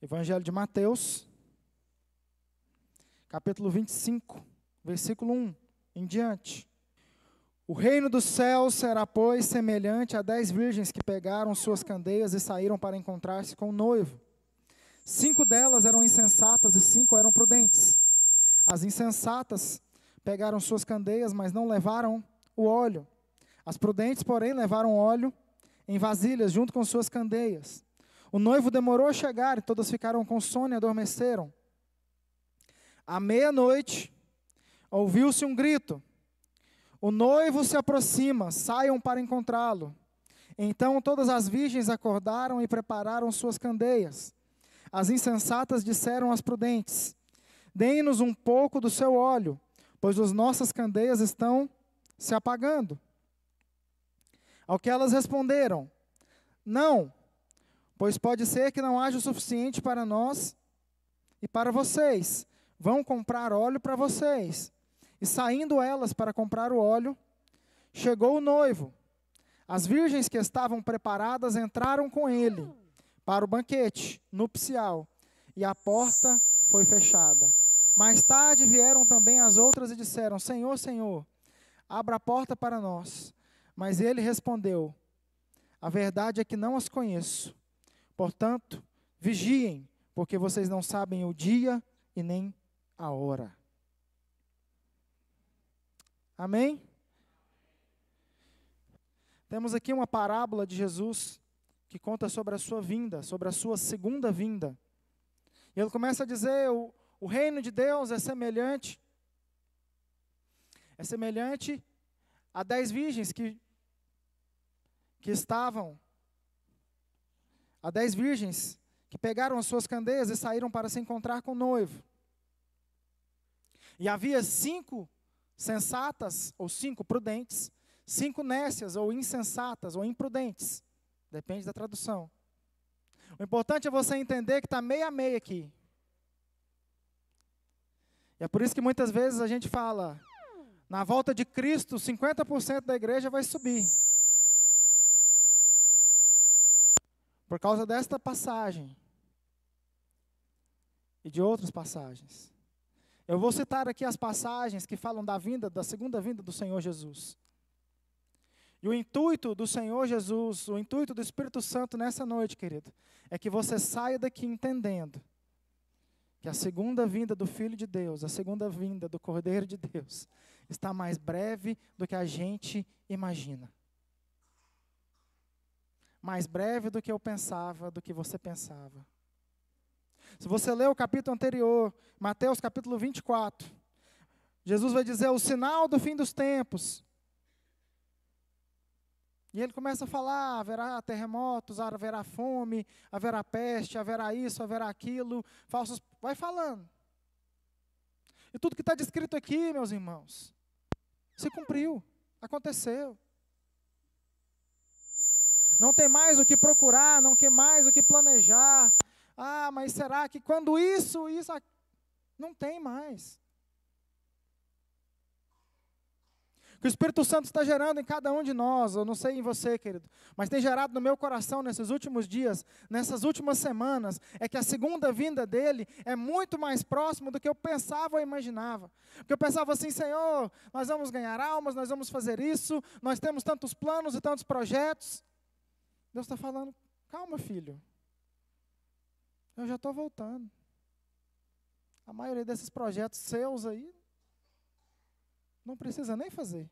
Evangelho de Mateus, capítulo 25, versículo 1 em diante. O reino dos céus será, pois, semelhante a 10 virgens que pegaram suas candeias e saíram para encontrar-se com o noivo. 5 delas eram insensatas e 5 eram prudentes. As insensatas pegaram suas candeias, mas não levaram o óleo. As prudentes, porém, levaram óleo em vasilhas junto com suas candeias. O noivo demorou a chegar e todas ficaram com sono e adormeceram. À meia-noite, ouviu-se um grito: o noivo se aproxima, saiam para encontrá-lo. Então todas as virgens acordaram e prepararam suas candeias. As insensatas disseram às prudentes: deem-nos um pouco do seu óleo, pois as nossas candeias estão se apagando. Ao que elas responderam: não, pois pode ser que não haja o suficiente para nós e para vocês. Vão comprar óleo para vocês. E saindo elas para comprar o óleo, chegou o noivo. As virgens que estavam preparadas entraram com ele para o banquete nupcial, e a porta foi fechada. Mais tarde vieram também as outras e disseram: Senhor, Senhor, abra a porta para nós. Mas ele respondeu: a verdade é que não as conheço. Portanto, vigiem, porque vocês não sabem o dia e nem a hora. Amém? Temos aqui uma parábola de Jesus que conta sobre a sua vinda, sobre a sua segunda vinda. E ele começa a dizer: o reino de Deus é semelhante a 10 virgens que estavam, a 10 virgens que pegaram as suas candeias e saíram para se encontrar com o noivo. E havia 5 sensatas, ou 5 prudentes, 5 nécias, ou insensatas, ou imprudentes. Depende da tradução. O importante é você entender que está meio a meio aqui. E é por isso que muitas vezes a gente fala: na volta de Cristo, 50% da igreja vai subir. Por causa desta passagem e de outras passagens. Eu vou citar aqui as passagens que falam da segunda vinda do Senhor Jesus. E o intuito do Senhor Jesus, o intuito do Espírito Santo nessa noite, querido, é que você saia daqui entendendo que a segunda vinda do Filho de Deus, a segunda vinda do Cordeiro de Deus, está mais breve do que a gente imagina. Mais breve do que eu pensava, do que você pensava. Se você ler o capítulo anterior, Mateus capítulo 24, Jesus vai dizer o sinal do fim dos tempos. E ele começa a falar: haverá terremotos, haverá fome, haverá peste, haverá isso, haverá aquilo, falsos. Vai falando. E tudo que está descrito aqui, meus irmãos, se cumpriu, aconteceu. Não tem mais o que procurar, não tem mais o que planejar. Ah, mas será que quando isso, não tem mais. O que o Espírito Santo está gerando em cada um de nós, eu não sei em você, querido, mas tem gerado no meu coração nesses últimos dias, nessas últimas semanas, é que a segunda vinda dele é muito mais próximo do que eu pensava ou imaginava. Porque eu pensava assim: Senhor, nós vamos ganhar almas, nós vamos fazer isso, nós temos tantos planos e tantos projetos. Deus está falando: calma, filho, eu já estou voltando. A maioria desses projetos seus aí, não precisa nem fazer.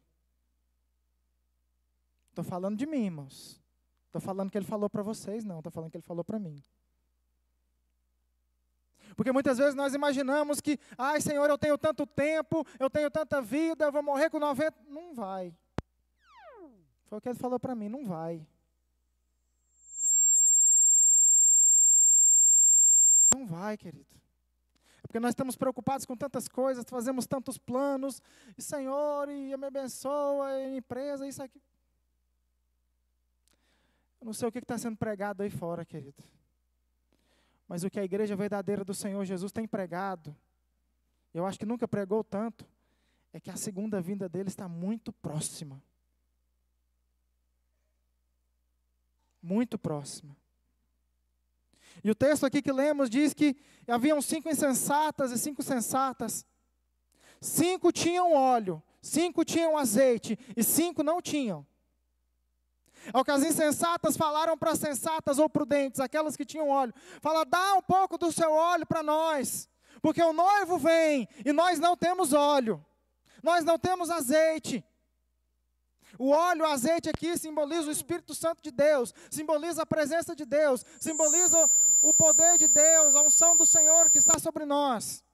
Estou falando de mim, irmãos. Estou falando que ele falou para vocês, não. Estou falando que ele falou para mim. Porque muitas vezes nós imaginamos que: ai, Senhor, eu tenho tanto tempo, eu tenho tanta vida, eu vou morrer com 90. Não vai. Foi o que ele falou para mim: não vai. Não vai, querido. É porque nós estamos preocupados com tantas coisas, fazemos tantos planos, e Senhor, e me abençoa, e a empresa, isso aqui. Eu não sei o que está sendo pregado aí fora, querido. Mas o que a igreja verdadeira do Senhor Jesus tem pregado, eu acho que nunca pregou tanto, é que a segunda vinda dele está muito próxima. Muito próxima. E o texto aqui que lemos diz que haviam 5 insensatas e 5 sensatas. 5 tinham óleo, 5 tinham azeite e 5 não tinham. Ao que as insensatas falaram para as sensatas ou prudentes, aquelas que tinham óleo, fala, dá um pouco do seu óleo para nós, porque o noivo vem e nós não temos óleo, nós não temos azeite. O óleo, o azeite aqui simboliza o Espírito Santo de Deus, simboliza a presença de Deus, simboliza o poder de Deus, a unção do Senhor que está sobre nós.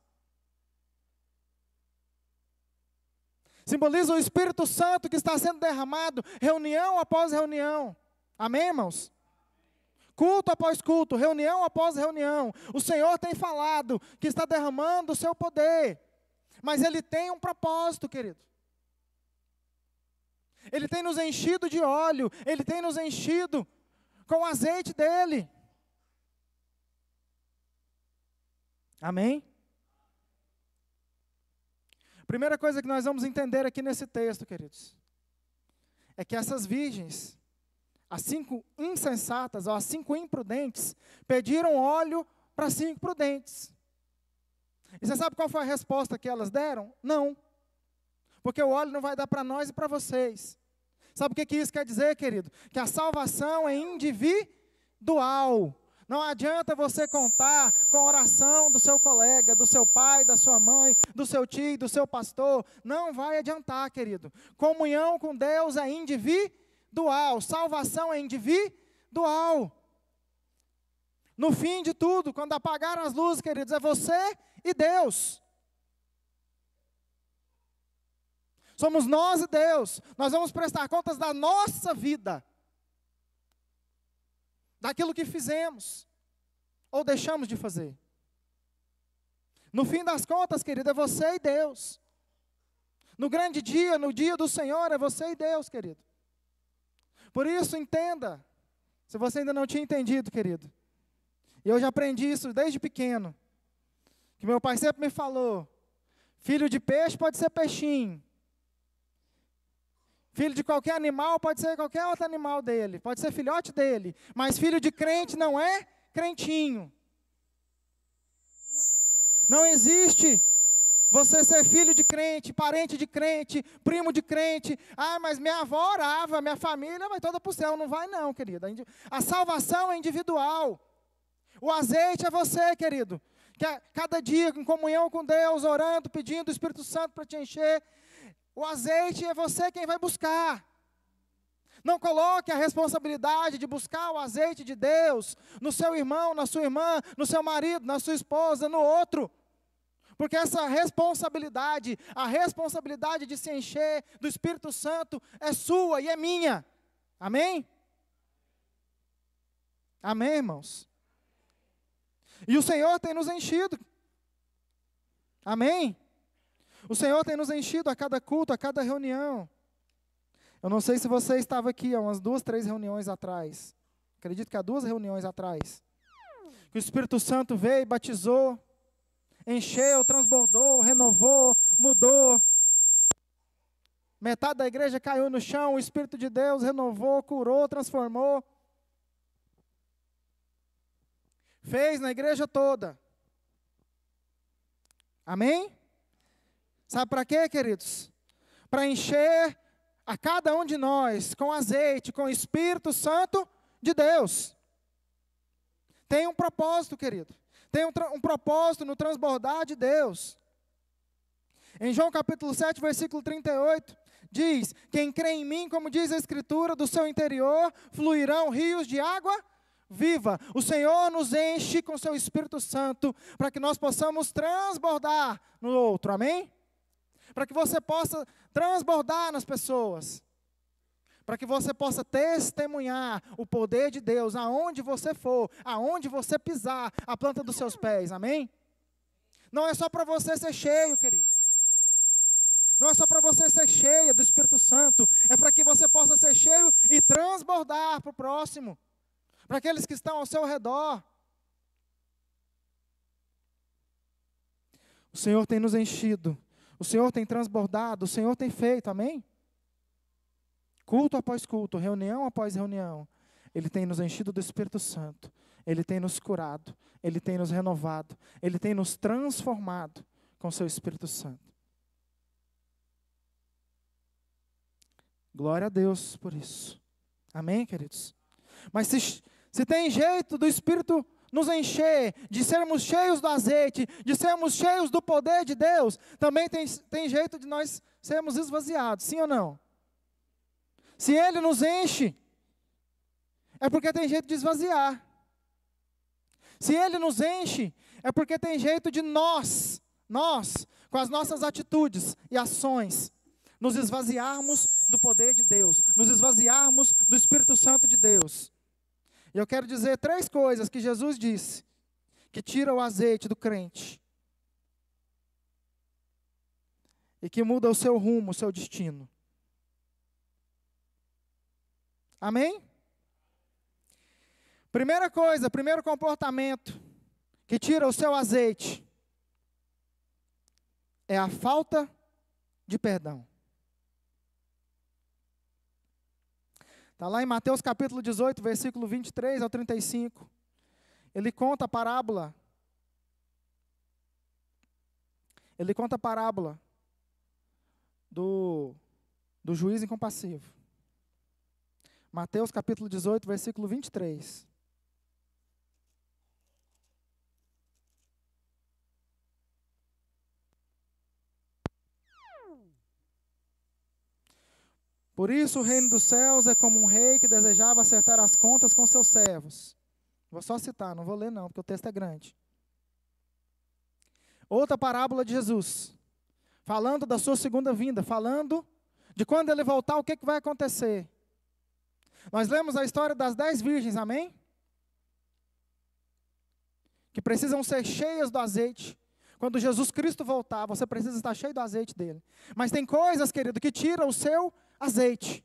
Simboliza o Espírito Santo que está sendo derramado, reunião após reunião. Amém, irmãos? Culto após culto, reunião após reunião. O Senhor tem falado que está derramando o seu poder. Mas Ele tem um propósito, querido. Ele tem nos enchido de óleo, Ele tem nos enchido com o azeite dEle. Amém? Primeira coisa que nós vamos entender aqui nesse texto, queridos, é que essas virgens, as 5 insensatas, ou as 5 imprudentes, pediram óleo para 5 prudentes. E você sabe qual foi a resposta que elas deram? Não. Porque o óleo não vai dar para nós e para vocês. Sabe o que isso quer dizer, querido? Que a salvação é individual. Não adianta você contar com a oração do seu colega, do seu pai, da sua mãe, do seu tio, do seu pastor. Não vai adiantar, querido. Comunhão com Deus é individual. Salvação é individual. No fim de tudo, quando apagaram as luzes, queridos, é você e Deus. Somos nós e Deus. Nós vamos prestar contas da nossa vida. Daquilo que fizemos, ou deixamos de fazer. No fim das contas, querido, é você e Deus. No grande dia, no dia do Senhor, é você e Deus, querido. Por isso, entenda, se você ainda não tinha entendido, querido, e eu já aprendi isso desde pequeno, que meu pai sempre me falou, filho de peixe pode ser peixinho, filho de qualquer animal pode ser qualquer outro animal dele, pode ser filhote dele, mas filho de crente não é crentinho. Não existe você ser filho de crente, parente de crente, primo de crente. Ah, mas minha avó orava, minha família vai toda para o céu. Não vai não, querida. A salvação é individual. O azeite é você, querido. Que cada dia em comunhão com Deus, orando, pedindo o Espírito Santo para te encher. O azeite é você quem vai buscar. Não coloque a responsabilidade de buscar o azeite de Deus no seu irmão, na sua irmã, no seu marido, na sua esposa, no outro. Porque essa responsabilidade, a responsabilidade de se encher do Espírito Santo é sua e é minha. Amém? Amém, irmãos? E o Senhor tem nos enchido. Amém? O Senhor tem nos enchido a cada culto, a cada reunião. Eu não sei se você estava aqui há umas 2, 3 reuniões atrás. Acredito que há 2 reuniões atrás. Que o Espírito Santo veio e batizou, encheu, transbordou, renovou, mudou. Metade da igreja caiu no chão, o Espírito de Deus renovou, curou, transformou. Fez na igreja toda. Amém? Sabe para quê, queridos? Para encher a cada um de nós com azeite, com o Espírito Santo de Deus. Tem um propósito, querido. Tem um propósito no transbordar de Deus. Em João capítulo 7, versículo 38, diz, quem crê em mim, como diz a Escritura, do seu interior fluirão rios de água viva. O Senhor nos enche com seu Espírito Santo para que nós possamos transbordar no outro, amém? Para que você possa transbordar nas pessoas. Para que você possa testemunhar o poder de Deus aonde você for, aonde você pisar a planta dos seus pés, amém? Não é só para você ser cheio, querido. Não é só para você ser cheia do Espírito Santo, é para que você possa ser cheio e transbordar para o próximo, para aqueles que estão ao seu redor. O Senhor tem nos enchido, o Senhor tem transbordado, o Senhor tem feito, amém? Culto após culto, reunião após reunião, Ele tem nos enchido do Espírito Santo. Ele tem nos curado, Ele tem nos renovado, Ele tem nos transformado com seu Espírito Santo. Glória a Deus por isso. Amém, queridos? Mas se tem jeito do Espírito nos encher, de sermos cheios do azeite, de sermos cheios do poder de Deus, também tem jeito de nós sermos esvaziados, sim ou não? Se Ele nos enche, é porque tem jeito de esvaziar. Se Ele nos enche, é porque tem jeito de nós, com as nossas atitudes e ações, nos esvaziarmos do poder de Deus, nos esvaziarmos do Espírito Santo de Deus. E eu quero dizer 3 coisas que Jesus disse, que tira o azeite do crente, e que muda o seu rumo, o seu destino. Amém? Primeira coisa, primeiro comportamento que tira o seu azeite é a falta de perdão. Está lá em Mateus capítulo 18, versículo 23 ao 35. Ele conta a parábola. Ele conta a parábola do juiz incompassivo. Mateus capítulo 18, versículo 23. Por isso o reino dos céus é como um rei que desejava acertar as contas com seus servos. Vou só citar, não vou ler não, porque o texto é grande. Outra parábola de Jesus, falando da sua segunda vinda, falando de quando ele voltar, o que vai acontecer. Nós lemos a história das 10 virgens, amém? Que precisam ser cheias do azeite. Quando Jesus Cristo voltar, você precisa estar cheio do azeite dele. Mas tem coisas, querido, que tiram o seu azeite.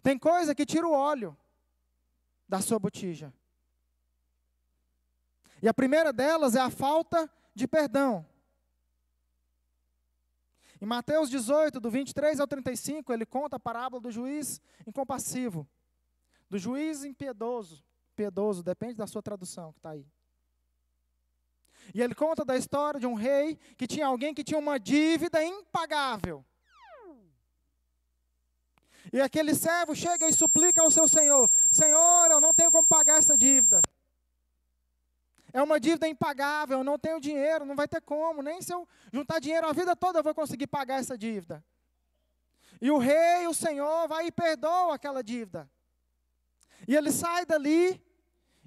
Tem coisa que tira o óleo da sua botija. E a primeira delas é a falta de perdão. Em Mateus 18, do 23 ao 35, ele conta a parábola do juiz incompassivo, do juiz impiedoso, piedoso, depende da sua tradução que está aí. E ele conta da história de um rei que tinha alguém que tinha uma dívida impagável. E aquele servo chega e suplica ao seu senhor: Senhor, eu não tenho como pagar essa dívida. É uma dívida impagável, eu não tenho dinheiro, não vai ter como. Nem se eu juntar dinheiro a vida toda eu vou conseguir pagar essa dívida. E o rei, o Senhor, vai e perdoa aquela dívida. E ele sai dali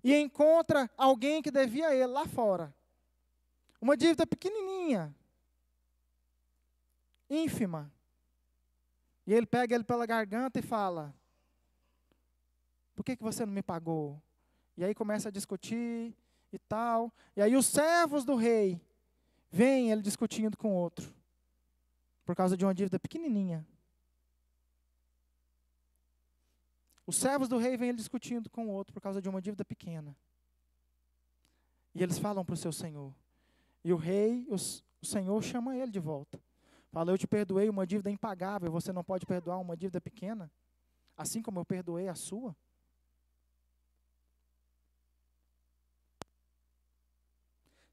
e encontra alguém que devia a ele lá fora. Uma dívida pequenininha, ínfima. E ele pega ele pela garganta e fala: por que você não me pagou? E aí começa a discutir e tal. E aí os servos do rei veem ele discutindo com outro, por causa de uma dívida pequenininha. Os servos do rei veem ele discutindo com outro, por causa de uma dívida pequena. E eles falam para o seu senhor. E o rei, o senhor chama ele de volta. Fala: eu te perdoei uma dívida impagável, você não pode perdoar uma dívida pequena? Assim como eu perdoei a sua?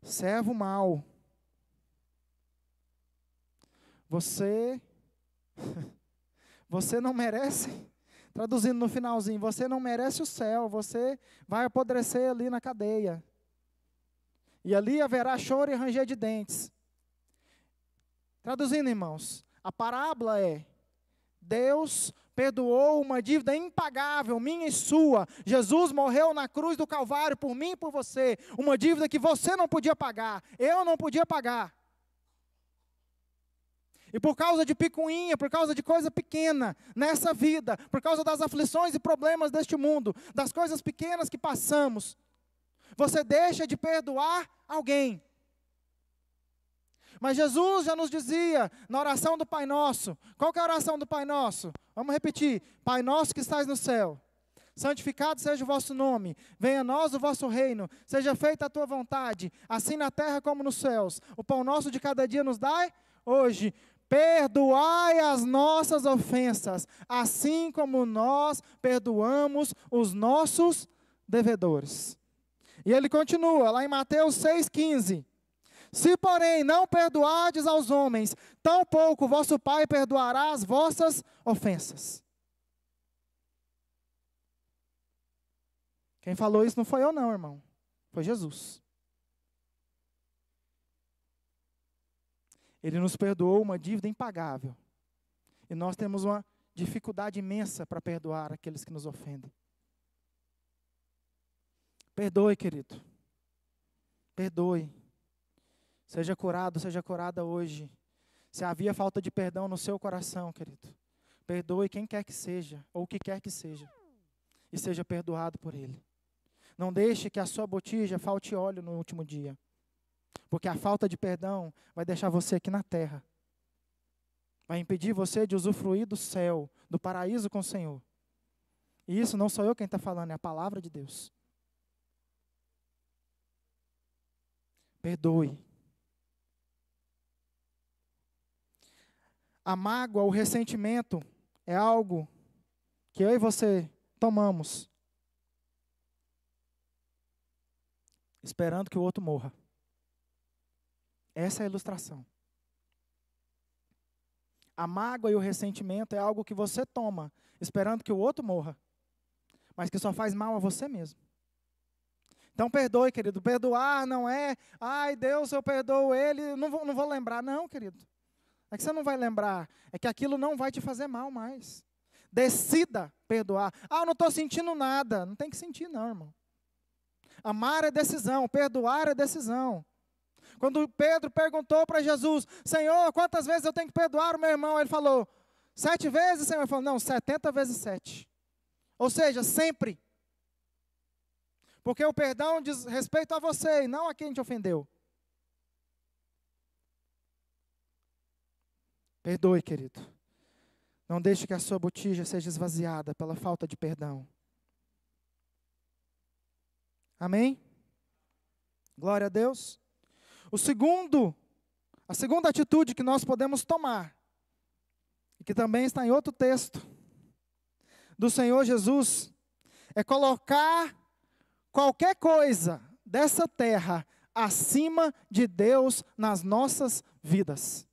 Servo mau. Você não merece, traduzindo no finalzinho, você não merece o céu, você vai apodrecer ali na cadeia. E ali haverá choro e ranger de dentes. Traduzindo, irmãos, a parábola é: Deus perdoou uma dívida impagável, minha e sua. Jesus morreu na cruz do Calvário por mim e por você. Uma dívida que você não podia pagar, eu não podia pagar. E por causa de picuinha, por causa de coisa pequena nessa vida, por causa das aflições e problemas deste mundo, das coisas pequenas que passamos, você deixa de perdoar alguém. Mas Jesus já nos dizia na oração do Pai Nosso. Qual que é a oração do Pai Nosso? Vamos repetir. Pai nosso que estás no céu, santificado seja o vosso nome, venha a nós o vosso reino, seja feita a tua vontade, assim na terra como nos céus. O pão nosso de cada dia nos dai hoje. Perdoai as nossas ofensas, assim como nós perdoamos os nossos devedores. E ele continua, lá em Mateus 6,15. Se, porém, não perdoardes aos homens, tampouco vosso Pai perdoará as vossas ofensas. Quem falou isso não foi eu não, irmão. Foi Jesus. Ele nos perdoou uma dívida impagável. E nós temos uma dificuldade imensa para perdoar aqueles que nos ofendem. Perdoe, querido. Perdoe. Seja curado, seja curada hoje. Se havia falta de perdão no seu coração, querido, perdoe quem quer que seja, ou o que quer que seja, e seja perdoado por ele. Não deixe que a sua botija falte óleo no último dia, porque a falta de perdão vai deixar você aqui na terra. Vai impedir você de usufruir do céu, do paraíso com o Senhor. E isso não sou eu quem está falando, é a palavra de Deus. Perdoe. A mágoa, o ressentimento é algo que eu e você tomamos, esperando que o outro morra. Essa é a ilustração. A mágoa e o ressentimento é algo que você toma, esperando que o outro morra, mas que só faz mal a você mesmo. Então perdoe, querido. Perdoar não é, ai Deus, eu perdoo ele, não vou lembrar. Não, querido. É que você não vai lembrar, é que aquilo não vai te fazer mal mais. Decida perdoar. Ah, eu não estou sentindo nada. Não tem que sentir não, irmão. Amar é decisão, perdoar é decisão. Quando Pedro perguntou para Jesus, Senhor, quantas vezes eu tenho que perdoar o meu irmão? Ele falou, 7 vezes, Senhor? Ele falou, não, 70 vezes 7. Ou seja, sempre. Porque o perdão diz respeito a você e não a quem te ofendeu. Perdoe, querido. Não deixe que a sua botija seja esvaziada pela falta de perdão. Amém? Glória a Deus. A segunda atitude que nós podemos tomar, e que também está em outro texto do Senhor Jesus, é colocar qualquer coisa dessa terra acima de Deus nas nossas vidas.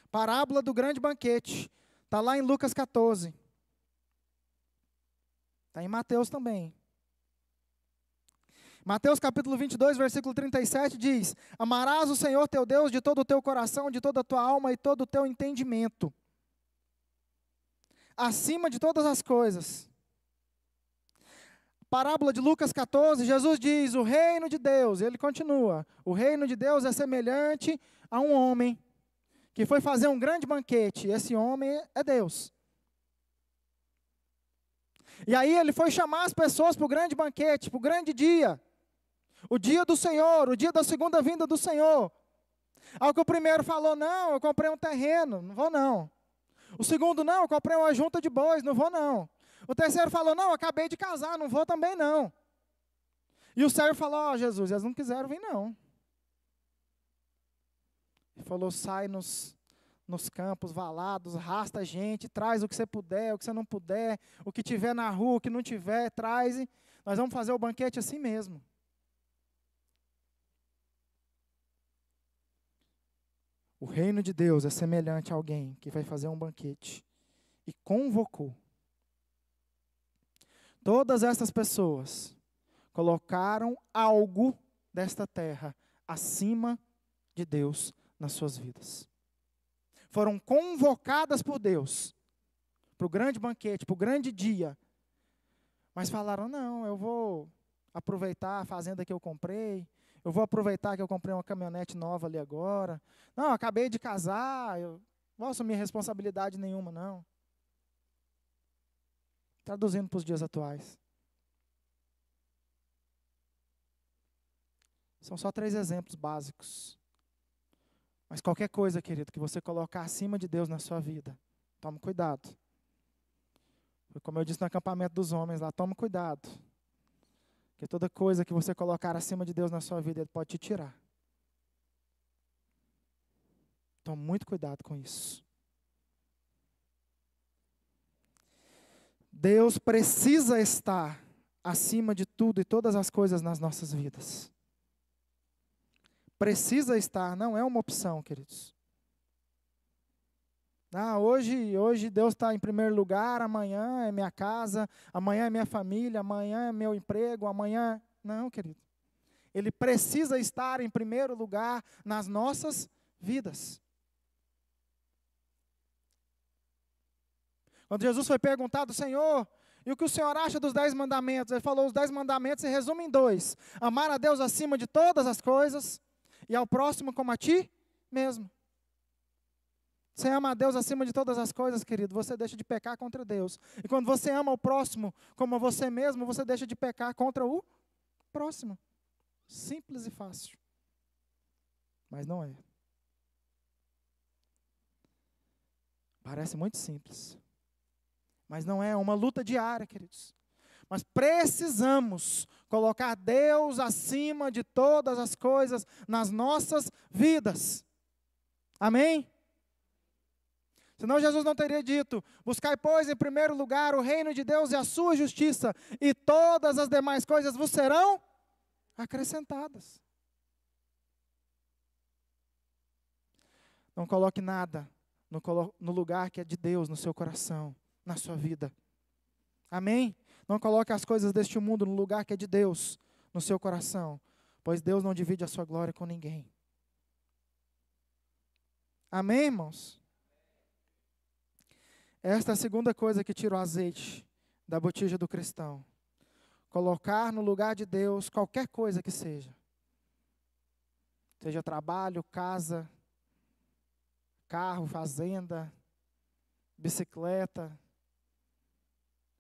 Parábola do grande banquete. Está lá em Lucas 14. Está em Mateus também. Mateus capítulo 22, versículo 37 diz, amarás o Senhor teu Deus de todo o teu coração, de toda a tua alma e todo o teu entendimento. Acima de todas as coisas. Parábola de Lucas 14, Jesus diz, o reino de Deus, ele continua, o reino de Deus é semelhante a um homem que foi fazer um grande banquete. Esse homem é Deus. E aí ele foi chamar as pessoas para o grande banquete, para o grande dia. O dia do Senhor, o dia da segunda vinda do Senhor. Ao que o primeiro falou, não, eu comprei um terreno, não vou não. O segundo, não, eu comprei uma junta de bois, não vou não. O terceiro falou, não, eu acabei de casar, não vou também não. E o servo falou, ó Jesus, eles não quiseram vir não. Ele falou, sai nos campos valados, arrasta a gente, traz o que você puder, o que você não puder, o que tiver na rua, o que não tiver, traz. Nós vamos fazer o banquete assim mesmo. O reino de Deus é semelhante a alguém que vai fazer um banquete e convocou. Todas essas pessoas colocaram algo desta terra acima de Deus nas suas vidas. Foram convocadas por Deus para o grande banquete, para o grande dia. Mas falaram, não, eu vou aproveitar a fazenda que eu comprei, eu vou aproveitar que eu comprei uma caminhonete nova ali agora. Não, acabei de casar, eu não vou assumir responsabilidade nenhuma, não. Traduzindo para os dias atuais. São só 3 exemplos básicos. Mas qualquer coisa, querido, que você colocar acima de Deus na sua vida, tome cuidado. Como eu disse no acampamento dos homens lá, tome cuidado. Porque toda coisa que você colocar acima de Deus na sua vida, Ele pode te tirar. Tome muito cuidado com isso. Deus precisa estar acima de tudo e todas as coisas nas nossas vidas. Precisa estar, não é uma opção, queridos. Hoje Deus está em primeiro lugar, amanhã é minha casa, amanhã é minha família, amanhã é meu emprego, amanhã... Não, querido. Ele precisa estar em primeiro lugar nas nossas vidas. Quando Jesus foi perguntado, Senhor, e o que o Senhor acha dos 10 mandamentos? Ele falou, os 10 mandamentos se resumem em 2. Amar a Deus acima de todas as coisas e ao próximo como a ti mesmo. Você ama a Deus acima de todas as coisas, querido, você deixa de pecar contra Deus. E quando você ama o próximo como a você mesmo, você deixa de pecar contra o próximo. Simples e fácil. Mas não é. Parece muito simples. Mas não é, uma luta diária, queridos. Mas precisamos colocar Deus acima de todas as coisas nas nossas vidas. Amém? Senão Jesus não teria dito, buscai, pois, em primeiro lugar o reino de Deus e a sua justiça, e todas as demais coisas vos serão acrescentadas. Não coloque nada no lugar que é de Deus, no seu coração, na sua vida. Amém? Não coloque as coisas deste mundo no lugar que é de Deus, no seu coração, pois Deus não divide a sua glória com ninguém. Amém, irmãos? Esta é a segunda coisa que tira o azeite da botija do cristão. Colocar no lugar de Deus qualquer coisa que seja. Seja trabalho, casa, carro, fazenda, bicicleta,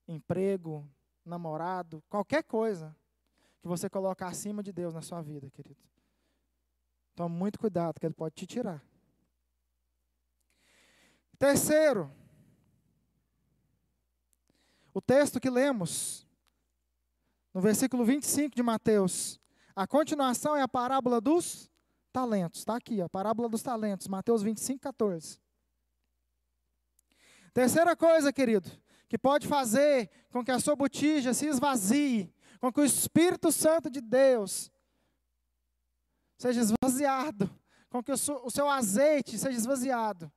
emprego, namorado, qualquer coisa que você colocar acima de Deus na sua vida, querido. Tome muito cuidado, que Ele pode te tirar. Terceiro, o texto que lemos, no versículo 25 de Mateus, a continuação é a parábola dos talentos. Está aqui, a parábola dos talentos, Mateus 25, 14. Terceira coisa, querido, que pode fazer com que a sua botija se esvazie, com que o Espírito Santo de Deus seja esvaziado, com que o seu azeite seja esvaziado,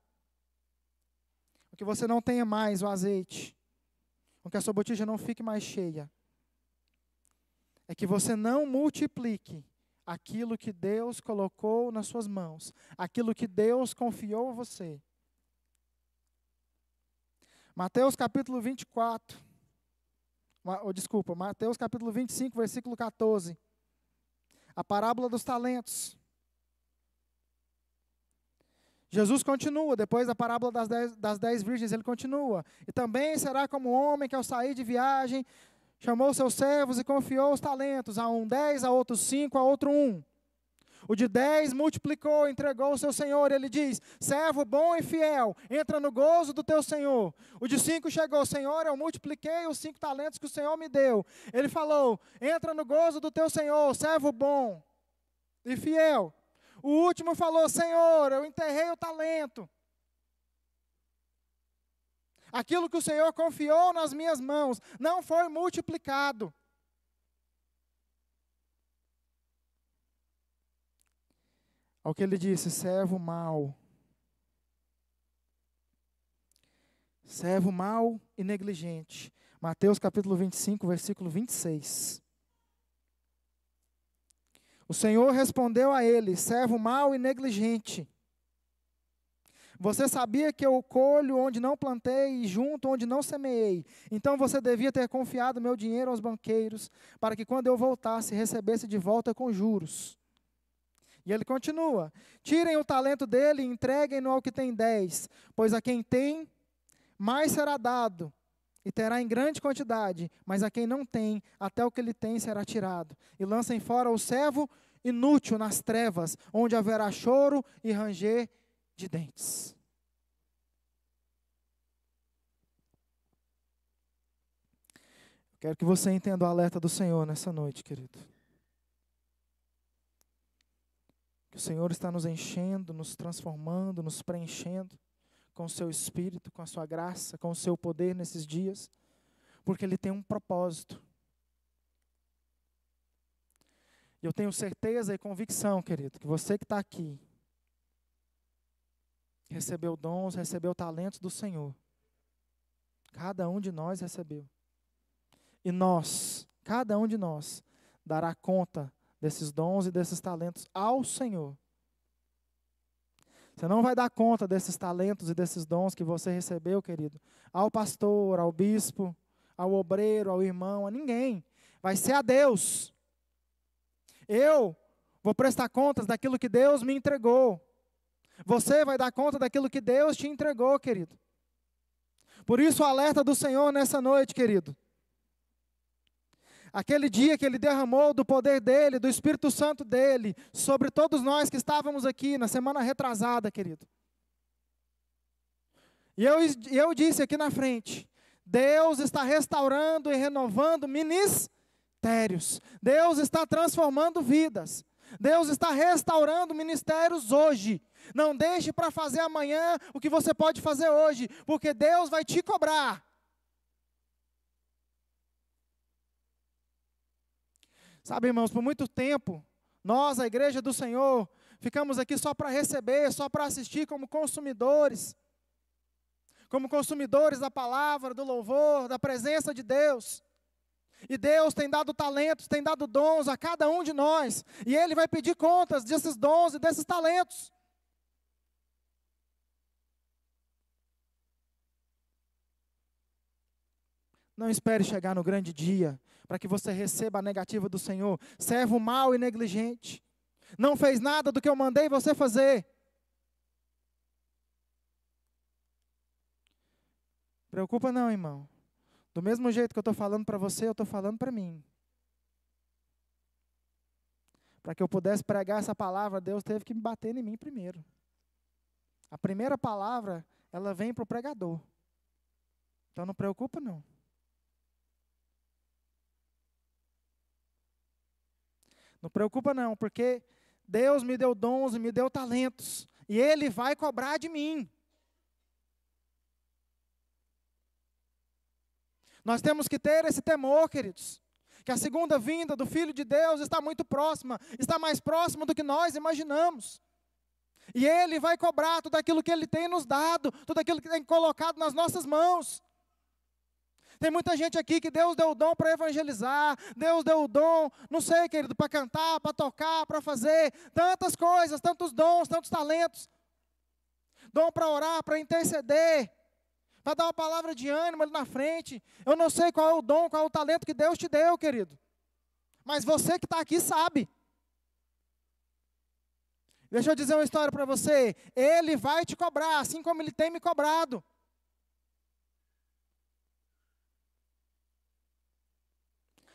com que você não tenha mais o azeite, com que a sua botija não fique mais cheia, é que você não multiplique aquilo que Deus colocou nas suas mãos, aquilo que Deus confiou a você. Mateus capítulo 24, Mateus capítulo 25, versículo 14, a parábola dos talentos. Jesus continua, depois da parábola das 10 virgens, ele continua. E também será como um homem que ao sair de viagem, chamou seus servos e confiou os talentos, a um 10, a outro 5, a outro 1. O de 10 multiplicou, entregou ao seu senhor, e ele diz, servo bom e fiel, entra no gozo do teu senhor. O de 5 chegou, Senhor, eu multipliquei os 5 talentos que o Senhor me deu. Ele falou, entra no gozo do teu senhor, servo bom e fiel. O último falou, Senhor, eu enterrei o talento. Aquilo que o Senhor confiou nas minhas mãos não foi multiplicado. Ao que ele disse, servo mau e negligente. Mateus capítulo 25, versículo 26. O Senhor respondeu a ele, servo mau e negligente. Você sabia que eu colho onde não plantei e junto onde não semeei. Então você devia ter confiado meu dinheiro aos banqueiros, para que quando eu voltasse, recebesse de volta com juros. E ele continua, tirem o talento dele e entreguem-no ao que tem 10, pois a quem tem, mais será dado, e terá em grande quantidade, mas a quem não tem, até o que ele tem será tirado. E lancem fora o servo inútil nas trevas, onde haverá choro e ranger de dentes. Quero que você entenda o alerta do Senhor nessa noite, querido. Que o Senhor está nos enchendo, nos transformando, nos preenchendo com o seu Espírito, com a sua graça, com o seu poder nesses dias, porque Ele tem um propósito. E eu tenho certeza e convicção, querido, que você que está aqui, recebeu dons, recebeu talentos do Senhor. Cada um de nós recebeu. E nós, cada um de nós, dará conta desses dons e desses talentos ao Senhor. Você não vai dar conta desses talentos e desses dons que você recebeu, querido, ao pastor, ao bispo, ao obreiro, ao irmão, a ninguém. Vai ser a Deus. Eu vou prestar contas daquilo que Deus me entregou. Você vai dar conta daquilo que Deus te entregou, querido. Por isso o alerta do Senhor nessa noite, querido. Aquele dia que Ele derramou do poder dEle, do Espírito Santo dEle, sobre todos nós que estávamos aqui na semana retrasada, querido. E eu disse aqui na frente, Deus está restaurando e renovando ministérios. Deus está transformando vidas. Deus está restaurando ministérios hoje. Não deixe para fazer amanhã o que você pode fazer hoje, porque Deus vai te cobrar. Sabe, irmãos, por muito tempo, nós, a igreja do Senhor, ficamos aqui só para receber, só para assistir como consumidores da palavra, do louvor, da presença de Deus. E Deus tem dado talentos, tem dado dons a cada um de nós, e Ele vai pedir contas desses dons e desses talentos. Não espere chegar no grande dia, para que você receba a negativa do Senhor. Servo mau e negligente. Não fez nada do que eu mandei você fazer. Preocupa não, irmão. Do mesmo jeito que eu estou falando para você, eu estou falando para mim. Para que eu pudesse pregar essa palavra, Deus teve que me bater em mim primeiro. A primeira palavra, ela vem para o pregador. Então não preocupa não. Não preocupa não, porque Deus me deu dons e me deu talentos. E Ele vai cobrar de mim. Nós temos que ter esse temor, queridos. Que a segunda vinda do Filho de Deus está muito próxima. Está mais próxima do que nós imaginamos. E Ele vai cobrar tudo aquilo que Ele tem nos dado. Tudo aquilo que tem colocado nas nossas mãos. Tem muita gente aqui que Deus deu o dom para evangelizar, Deus deu o dom, não sei, querido, para cantar, para tocar, para fazer tantas coisas, tantos dons, tantos talentos. Dom para orar, para interceder, para dar uma palavra de ânimo ali na frente. Eu não sei qual é o dom, qual é o talento que Deus te deu, querido. Mas você que está aqui sabe. Deixa eu dizer uma história para você. Ele vai te cobrar, assim como Ele tem me cobrado.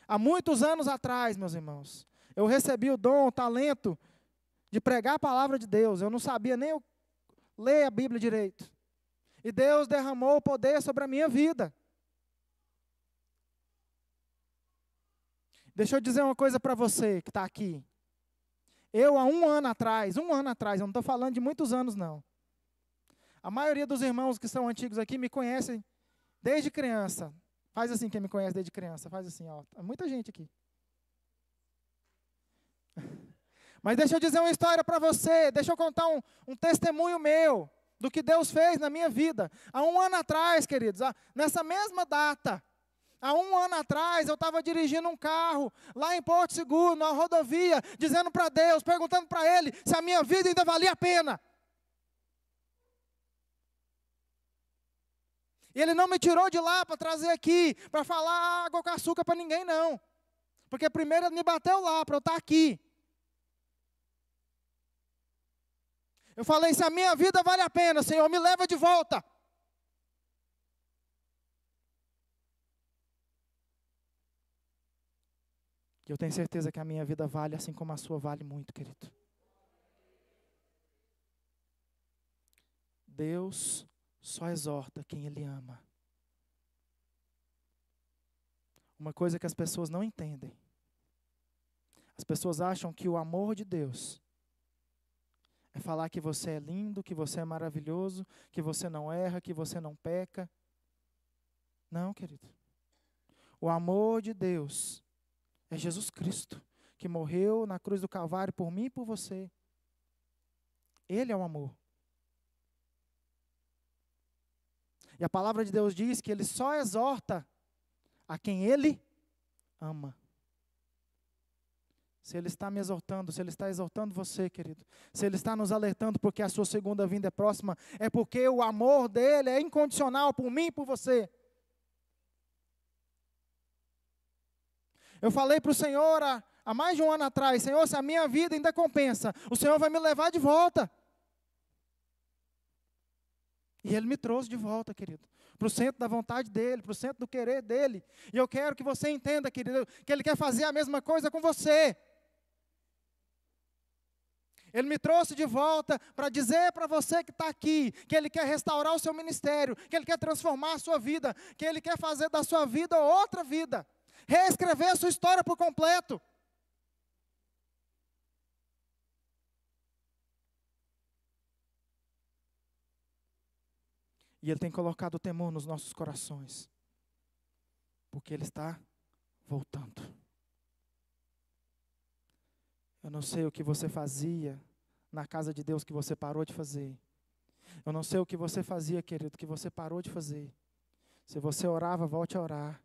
Há muitos anos atrás, meus irmãos, eu recebi o dom, o talento de pregar a palavra de Deus. Eu não sabia nem ler a Bíblia direito. E Deus derramou o poder sobre a minha vida. Deixa eu dizer uma coisa para você que está aqui. Eu, há um ano atrás, eu não estou falando de muitos anos, não. A maioria dos irmãos que são antigos aqui me conhecem desde criança. Faz assim, quem me conhece desde criança. Faz assim, ó. Muita gente aqui. Mas deixa eu dizer uma história para você. Deixa eu contar um testemunho meu do que Deus fez na minha vida. Há um ano atrás, queridos, nessa mesma data, há um ano atrás, eu estava dirigindo um carro lá em Porto Seguro, na rodovia, dizendo para Deus, perguntando para Ele se a minha vida ainda valia a pena. E Ele não me tirou de lá para trazer aqui, para falar água com açúcar para ninguém, não. Porque primeiro Ele me bateu lá, para eu estar aqui. Eu falei, se a minha vida vale a pena, Senhor, me leva de volta. E eu tenho certeza que a minha vida vale, assim como a sua vale muito, querido. Deus só exorta quem Ele ama. Uma coisa que as pessoas não entendem. As pessoas acham que o amor de Deus é falar que você é lindo, que você é maravilhoso, que você não erra, que você não peca. Não, querido. O amor de Deus é Jesus Cristo, que morreu na cruz do Calvário por mim e por você. Ele é o amor. E a palavra de Deus diz que Ele só exorta a quem Ele ama. Se Ele está me exortando, se Ele está exortando você, querido, se Ele está nos alertando porque a sua segunda vinda é próxima, é porque o amor dEle é incondicional por mim e por você. Eu falei para o Senhor há mais de um ano atrás, Senhor, se a minha vida ainda compensa, o Senhor vai me levar de volta. E Ele me trouxe de volta, querido, para o centro da vontade dEle, para o centro do querer dEle. E eu quero que você entenda, querido, que Ele quer fazer a mesma coisa com você. Ele me trouxe de volta para dizer para você que está aqui, que Ele quer restaurar o seu ministério, que Ele quer transformar a sua vida, que Ele quer fazer da sua vida outra vida, reescrever a sua história por completo. E Ele tem colocado o temor nos nossos corações, porque Ele está voltando. Eu não sei o que você fazia na casa de Deus que você parou de fazer. Eu não sei o que você fazia, querido, que você parou de fazer. Se você orava, volte a orar.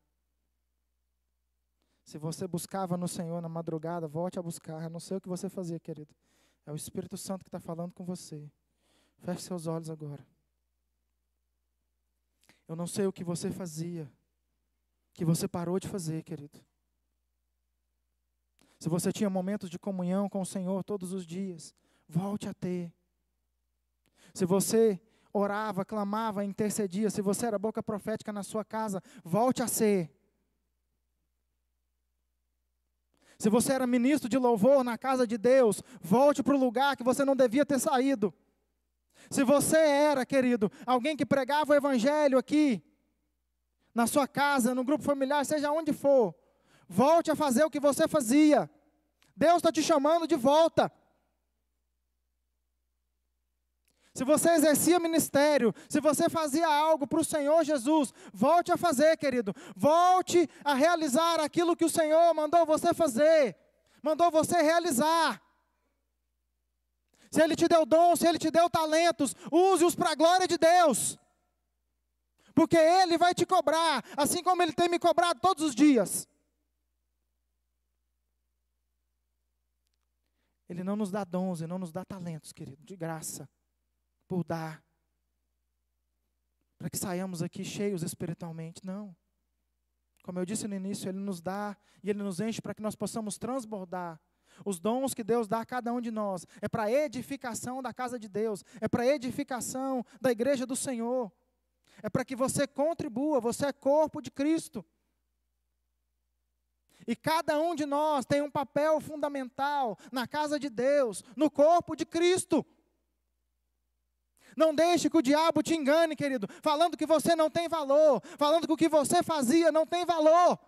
Se você buscava no Senhor na madrugada, volte a buscar. Eu não sei o que você fazia, querido. É o Espírito Santo que está falando com você. Feche seus olhos agora. Eu não sei o que você fazia, que você parou de fazer, querido. Se você tinha momentos de comunhão com o Senhor todos os dias, volte a ter. Se você orava, clamava, intercedia, se você era boca profética na sua casa, volte a ser. Se você era ministro de louvor na casa de Deus, volte para o lugar que você não devia ter saído. Se você era, querido, alguém que pregava o evangelho aqui, na sua casa, no grupo familiar, seja onde for, volte a fazer o que você fazia. Deus está te chamando de volta. Se você exercia ministério, se você fazia algo para o Senhor Jesus, volte a fazer, querido. Volte a realizar aquilo que o Senhor mandou você fazer, mandou você realizar. Se Ele te deu dom, se Ele te deu talentos, use-os para a glória de Deus. Porque Ele vai te cobrar, assim como Ele tem me cobrado todos os dias. Ele não nos dá dons, Ele não nos dá talentos, querido, de graça, por dar. Para que saiamos aqui cheios espiritualmente, não. Como eu disse no início, Ele nos dá e Ele nos enche para que nós possamos transbordar. Os dons que Deus dá a cada um de nós é para a edificação da casa de Deus, é para a edificação da igreja do Senhor, é para que você contribua, você é corpo de Cristo. E cada um de nós tem um papel fundamental na casa de Deus, no corpo de Cristo. Não deixe que o diabo te engane, querido, falando que você não tem valor, falando que o que você fazia não tem valor.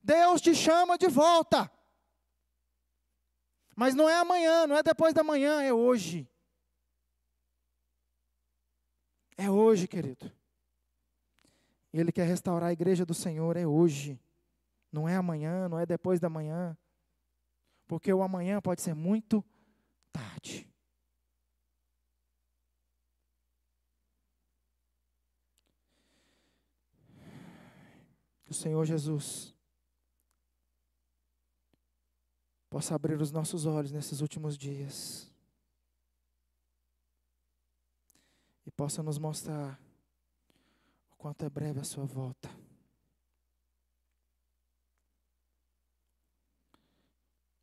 Deus te chama de volta. Mas não é amanhã, não é depois da manhã, é hoje. É hoje, querido. Ele quer restaurar a igreja do Senhor, é hoje. Não é amanhã, não é depois da manhã. Porque o amanhã pode ser muito tarde. Que o Senhor Jesus possa abrir os nossos olhos nesses últimos dias. E possa nos mostrar o quanto é breve a sua volta.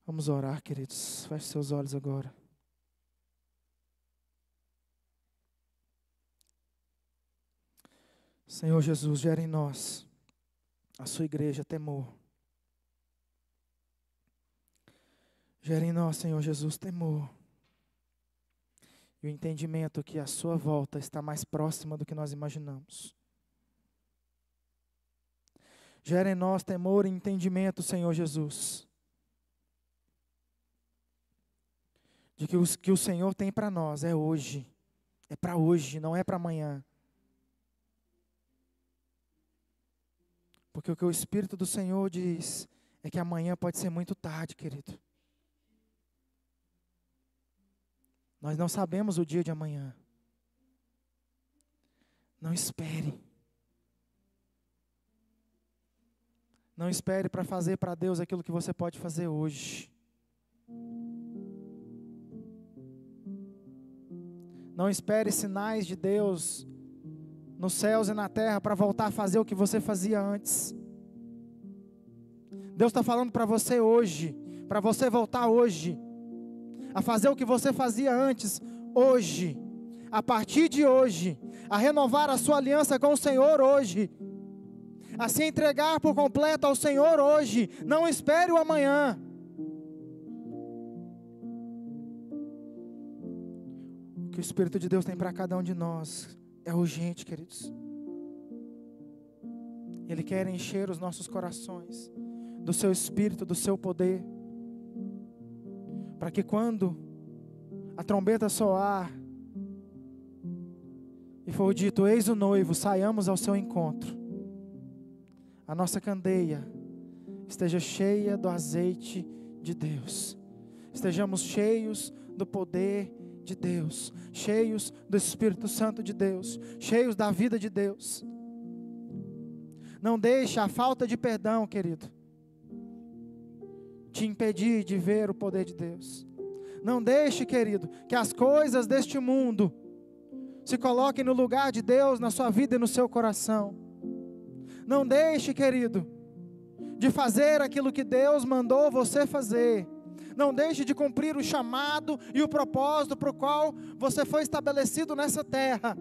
Vamos orar, queridos. Feche seus olhos agora. Senhor Jesus, gera em nós, a sua igreja, temor. Gera em nós, Senhor Jesus, temor. E o entendimento que a sua volta está mais próxima do que nós imaginamos. Gera em nós temor e entendimento, Senhor Jesus, de que o Senhor tem para nós é hoje. É para hoje, não é para amanhã. Porque o que o Espírito do Senhor diz é que amanhã pode ser muito tarde, querido. Nós não sabemos o dia de amanhã. Não espere. Não espere para fazer para Deus aquilo que você pode fazer hoje. Não espere sinais de Deus nos céus e na terra para voltar a fazer o que você fazia antes. Deus está falando para você hoje, para você voltar hoje, a fazer o que você fazia antes, hoje, a partir de hoje, a renovar a sua aliança com o Senhor hoje, a se entregar por completo ao Senhor hoje. Não espere o amanhã. O que o Espírito de Deus tem para cada um de nós é urgente, queridos. Ele quer encher os nossos corações do seu Espírito, do seu poder, para que quando a trombeta soar e for dito, eis o noivo, saiamos ao seu encontro, a nossa candeia esteja cheia do azeite de Deus, estejamos cheios do poder de Deus, cheios do Espírito Santo de Deus, cheios da vida de Deus. Não deixe a falta de perdão, querido, te impedir de ver o poder de Deus. Não deixe, querido, que as coisas deste mundo se coloquem no lugar de Deus na sua vida e no seu coração. Não deixe, querido, de fazer aquilo que Deus mandou você fazer. Não deixe de cumprir o chamado e o propósito para o qual você foi estabelecido nessa terra.